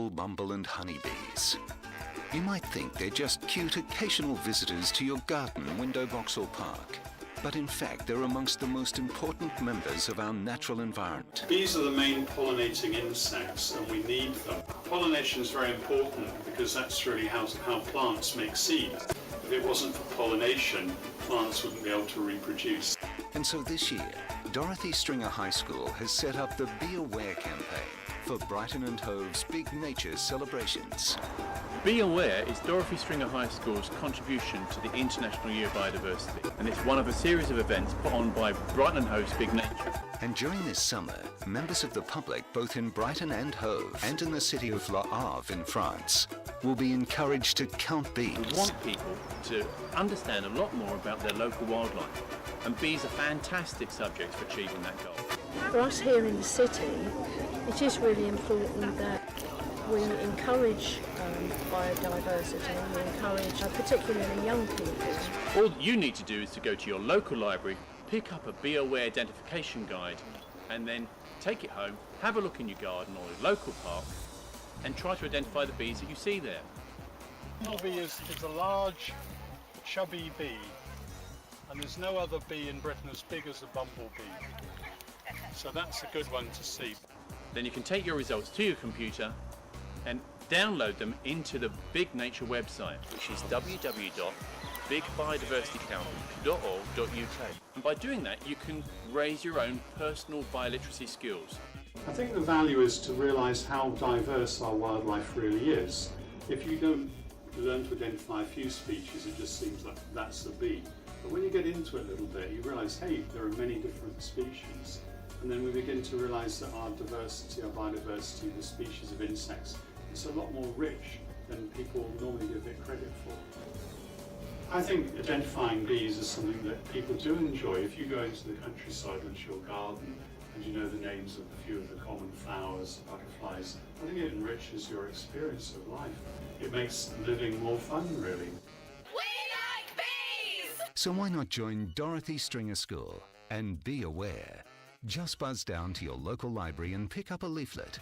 little bumble and honeybees. You might think they're just cute occasional visitors to your garden, window box or park. But in fact, they're amongst the most important members of our natural environment. Bees are the main pollinating insects and we need them. Pollination is very important because that's really how plants make seed. If it wasn't for pollination, plants wouldn't be able to reproduce. And so this year, Dorothy Stringer High School has set up the Be Aware campaign for Brighton and Hove's big nature celebrations. Be Aware is Dorothy Stringer High School's contribution to the International Year of Biodiversity, and it's one of a series of events put on by Brighton and Hove's Big Nature. And during this summer, members of the public, both in Brighton and Hove, and in the city of Le Havre in France, will be encouraged to count bees. We want people to understand a lot more about their local wildlife, and bees are fantastic subjects for achieving that goal. For us here in the city, it is really important that we encourage biodiversity, we encourage particularly young people. All you need to do is to go to your local library, pick up a Be Aware identification guide, and then take it home, have a look in your garden or your local park, and try to identify the bees that you see there. Bumblebee is a large, chubby bee, and there's no other bee in Britain as big as a bumblebee. So that's a good one to see. Then you can take your results to your computer and download them into the Big Nature website, which is www.bigbiodiversitycounty.org.uk. And by doing that, you can raise your own personal bioliteracy skills. I think the value is to realise how diverse our wildlife really is. If you don't learn to identify a few species, it just seems like that's a bee. But when you get into it a little bit, you realise, hey, there are many different species. And then we begin to realise that our diversity, our biodiversity, the species of insects, is a lot more rich than people normally give it credit for. I think identifying bees is something that people do enjoy. If you go into the countryside into your garden and you know the names of a few of the common flowers, butterflies, I think it enriches your experience of life. It makes living more fun, really. We like bees! So why not join Dorothy Stringer School and Be Aware? Just buzz down to your local library and pick up a leaflet.